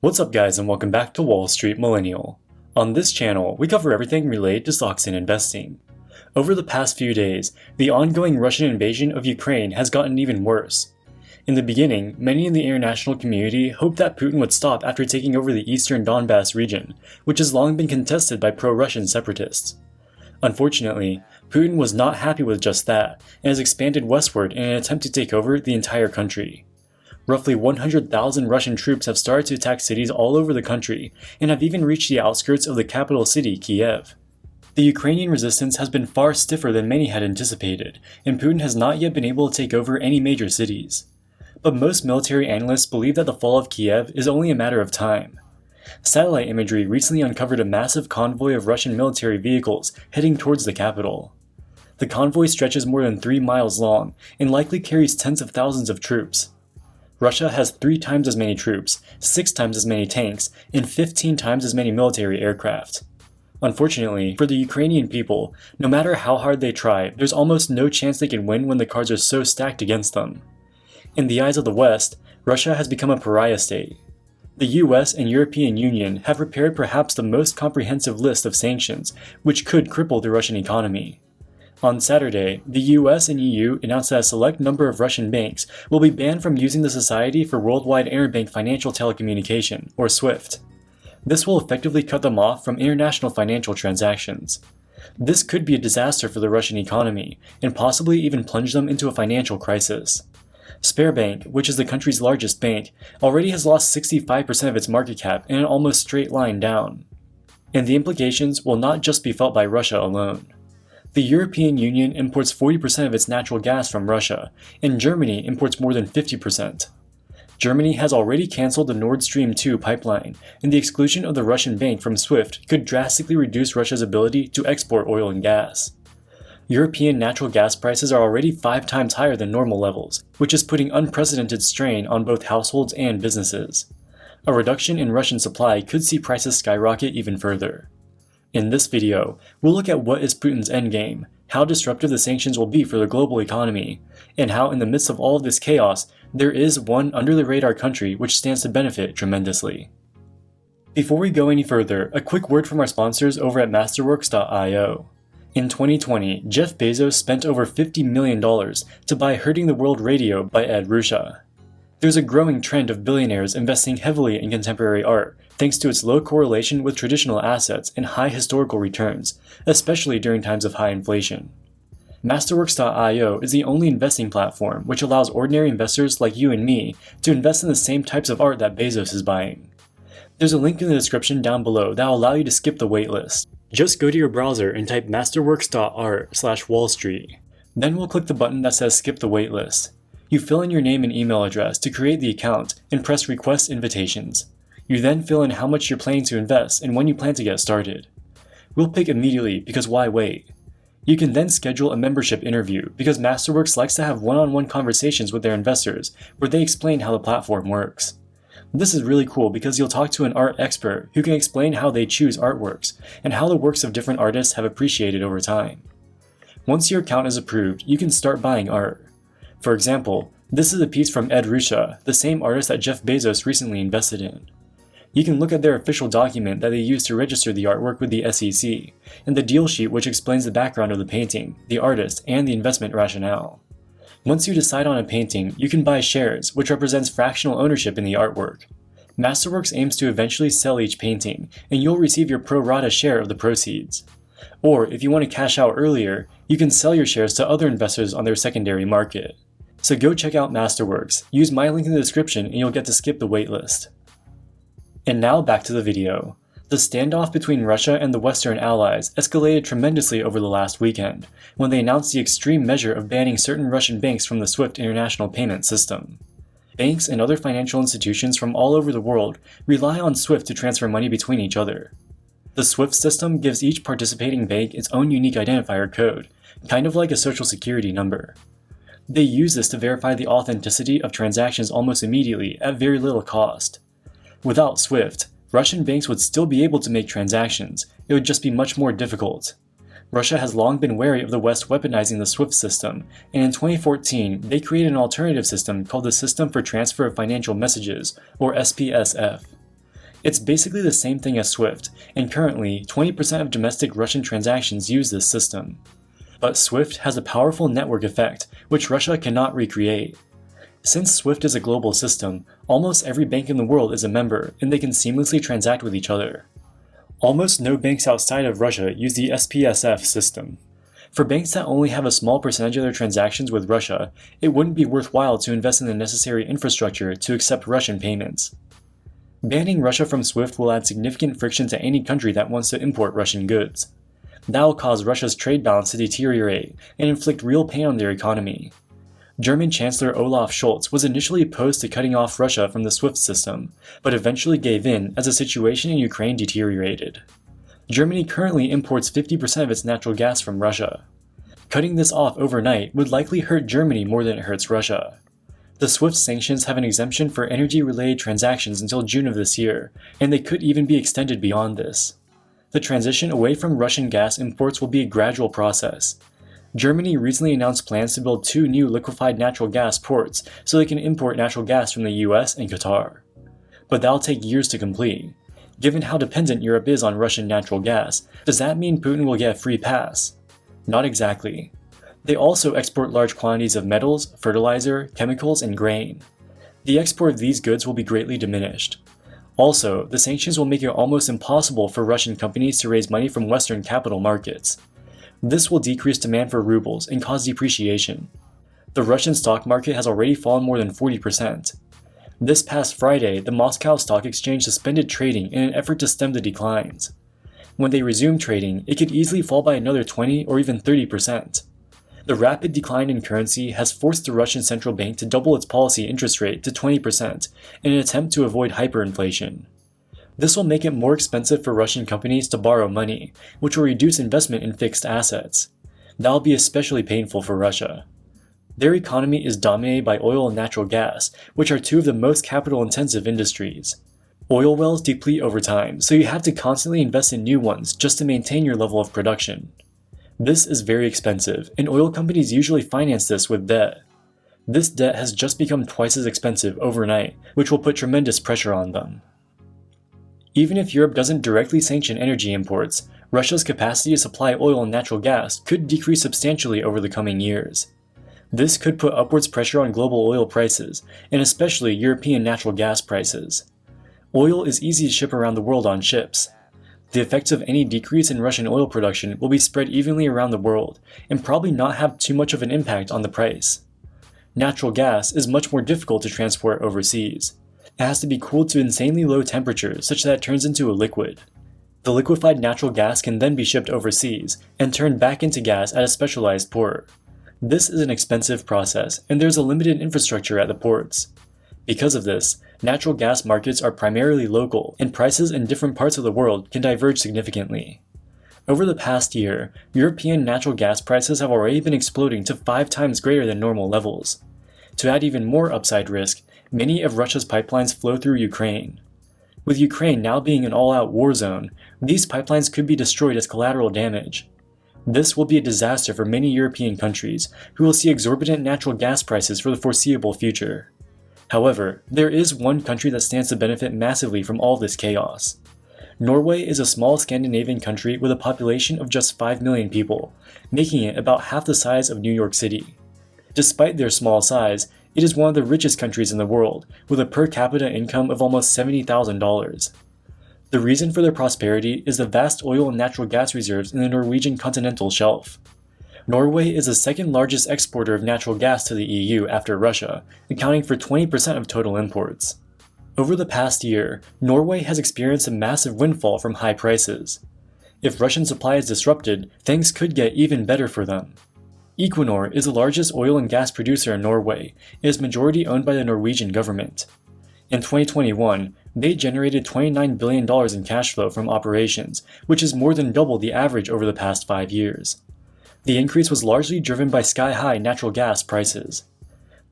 What's up guys, and welcome back to Wall Street Millennial. On this channel, we cover everything related to stocks and investing. Over the past few days, the ongoing Russian invasion of Ukraine has gotten even worse. In the beginning, many in the international community hoped that Putin would stop after taking over the Eastern Donbas region, which has long been contested by pro-Russian separatists. Unfortunately, Putin was not happy with just that, and has expanded westward in an attempt to take over the entire country. Roughly 100,000 Russian troops have started to attack cities all over the country, and have even reached the outskirts of the capital city, Kyiv. The Ukrainian resistance has been far stiffer than many had anticipated, and Putin has not yet been able to take over any major cities. But most military analysts believe that the fall of Kyiv is only a matter of time. Satellite imagery recently uncovered a massive convoy of Russian military vehicles heading towards the capital. The convoy stretches more than 3 miles long and likely carries tens of thousands of troops. Russia has 3 times as many troops, 6 times as many tanks, and 15 times as many military aircraft. Unfortunately, for the Ukrainian people, no matter how hard they try, there's almost no chance they can win when the cards are so stacked against them. In the eyes of the West, Russia has become a pariah state. The US and European Union have prepared perhaps the most comprehensive list of sanctions, which could cripple the Russian economy. On Saturday, the US and EU announced that a select number of Russian banks will be banned from using the Society for Worldwide Interbank Financial Telecommunication, or SWIFT. This will effectively cut them off from international financial transactions. This could be a disaster for the Russian economy, and possibly even plunge them into a financial crisis. Sberbank, which is the country's largest bank, already has lost 65% of its market cap in an almost straight line down. And the implications will not just be felt by Russia alone. The European Union imports 40% of its natural gas from Russia, and Germany imports more than 50%. Germany has already cancelled the Nord Stream 2 pipeline, and the exclusion of the Russian bank from SWIFT could drastically reduce Russia's ability to export oil and gas. European natural gas prices are already 5 times higher than normal levels, which is putting unprecedented strain on both households and businesses. A reduction in Russian supply could see prices skyrocket even further. In this video, we'll look at what is Putin's endgame, how disruptive the sanctions will be for the global economy, and how in the midst of all of this chaos, there is one under-the-radar country which stands to benefit tremendously. Before we go any further, a quick word from our sponsors over at Masterworks.io. In 2020, Jeff Bezos spent over $50 million to buy Hurting the World Radio by Ed Ruscha. There's a growing trend of billionaires investing heavily in contemporary art, thanks to its low correlation with traditional assets and high historical returns, especially during times of high inflation. Masterworks.io is the only investing platform which allows ordinary investors like you and me to invest in the same types of art that Bezos is buying. There's a link in the description down below that will allow you to skip the waitlist. Just go to your browser and type masterworks.art/wallstreet. Then we'll click the button that says skip the waitlist. You fill in your name and email address to create the account and press request invitations. You then fill in how much you're planning to invest and when you plan to get started. We'll pick immediately because why wait? You can then schedule a membership interview because Masterworks likes to have one-on-one conversations with their investors where they explain how the platform works. This is really cool because you'll talk to an art expert who can explain how they choose artworks and how the works of different artists have appreciated over time. Once your account is approved, you can start buying art. For example, this is a piece from Ed Ruscha, the same artist that Jeff Bezos recently invested in. You can look at their official document that they used to register the artwork with the SEC, and the deal sheet which explains the background of the painting, the artist, and the investment rationale. Once you decide on a painting, you can buy shares, which represents fractional ownership in the artwork. Masterworks aims to eventually sell each painting, and you'll receive your pro rata share of the proceeds. Or, if you want to cash out earlier, you can sell your shares to other investors on their secondary market. So go check out Masterworks, use my link in the description and you'll get to skip the waitlist. And now back to the video. The standoff between Russia and the Western allies escalated tremendously over the last weekend, when they announced the extreme measure of banning certain Russian banks from the SWIFT international payment system. Banks and other financial institutions from all over the world rely on SWIFT to transfer money between each other. The SWIFT system gives each participating bank its own unique identifier code, kind of like a social security number. They use this to verify the authenticity of transactions almost immediately at very little cost. Without SWIFT, Russian banks would still be able to make transactions, it would just be much more difficult. Russia has long been wary of the West weaponizing the SWIFT system, and in 2014 they created an alternative system called the System for Transfer of Financial Messages, or SPSF. It's basically the same thing as SWIFT, and currently 20% of domestic Russian transactions use this system. But SWIFT has a powerful network effect, which Russia cannot recreate. Since SWIFT is a global system, almost every bank in the world is a member, and they can seamlessly transact with each other. Almost no banks outside of Russia use the SPSF system. For banks that only have a small percentage of their transactions with Russia, it wouldn't be worthwhile to invest in the necessary infrastructure to accept Russian payments. Banning Russia from SWIFT will add significant friction to any country that wants to import Russian goods. That will cause Russia's trade balance to deteriorate and inflict real pain on their economy. German Chancellor Olaf Scholz was initially opposed to cutting off Russia from the SWIFT system, but eventually gave in as the situation in Ukraine deteriorated. Germany currently imports 50% of its natural gas from Russia. Cutting this off overnight would likely hurt Germany more than it hurts Russia. The SWIFT sanctions have an exemption for energy-related transactions until June of this year, and they could even be extended beyond this. The transition away from Russian gas imports will be a gradual process. Germany recently announced plans to build 2 new liquefied natural gas ports so they can import natural gas from the US and Qatar. But that'll take years to complete. Given how dependent Europe is on Russian natural gas, does that mean Putin will get a free pass? Not exactly. They also export large quantities of metals, fertilizer, chemicals, and grain. The export of these goods will be greatly diminished. Also, the sanctions will make it almost impossible for Russian companies to raise money from Western capital markets. This will decrease demand for rubles and cause depreciation. The Russian stock market has already fallen more than 40%. This past Friday, the Moscow Stock Exchange suspended trading in an effort to stem the declines. When they resume trading, it could easily fall by another 20 or even 30%. The rapid decline in currency has forced the Russian central bank to double its policy interest rate to 20% in an attempt to avoid hyperinflation. This will make it more expensive for Russian companies to borrow money, which will reduce investment in fixed assets. That will be especially painful for Russia. Their economy is dominated by oil and natural gas, which are 2 of the most capital-intensive industries. Oil wells deplete over time, so you have to constantly invest in new ones just to maintain your level of production. This is very expensive, and oil companies usually finance this with debt. This debt has just become twice as expensive overnight, which will put tremendous pressure on them. Even if Europe doesn't directly sanction energy imports, Russia's capacity to supply oil and natural gas could decrease substantially over the coming years. This could put upwards pressure on global oil prices, and especially European natural gas prices. Oil is easy to ship around the world on ships. The effects of any decrease in Russian oil production will be spread evenly around the world, and probably not have too much of an impact on the price. Natural gas is much more difficult to transport overseas. It has to be cooled to insanely low temperatures such that it turns into a liquid. The liquefied natural gas can then be shipped overseas and turned back into gas at a specialized port. This is an expensive process, and there's a limited infrastructure at the ports. Because of this, natural gas markets are primarily local, and prices in different parts of the world can diverge significantly. Over the past year, European natural gas prices have already been exploding to 5 times greater than normal levels. To add even more upside risk, many of Russia's pipelines flow through Ukraine. With Ukraine now being an all-out war zone, these pipelines could be destroyed as collateral damage. This will be a disaster for many European countries, who will see exorbitant natural gas prices for the foreseeable future. However, there is one country that stands to benefit massively from all this chaos. Norway is a small Scandinavian country with a population of just 5 million people, making it about half the size of New York City. Despite their small size, it is one of the richest countries in the world, with a per capita income of almost $70,000. The reason for their prosperity is the vast oil and natural gas reserves in the Norwegian continental shelf. Norway is the second largest exporter of natural gas to the EU after Russia, accounting for 20% of total imports. Over the past year, Norway has experienced a massive windfall from high prices. If Russian supply is disrupted, things could get even better for them. Equinor is the largest oil and gas producer in Norway and is majority owned by the Norwegian government. In 2021, they generated $29 billion in cash flow from operations, which is more than double the average over the past 5 years. The increase was largely driven by sky-high natural gas prices.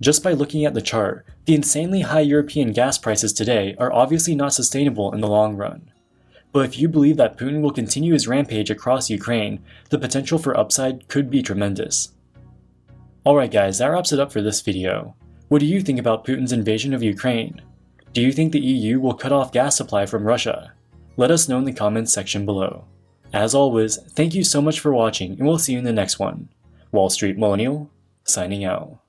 Just by looking at the chart, the insanely high European gas prices today are obviously not sustainable in the long run. But if you believe that Putin will continue his rampage across Ukraine, the potential for upside could be tremendous. Alright guys, that wraps it up for this video. What do you think about Putin's invasion of Ukraine? Do you think the EU will cut off gas supply from Russia? Let us know in the comments section below. As always, thank you so much for watching, and we'll see you in the next one. Wall Street Millennial, signing out.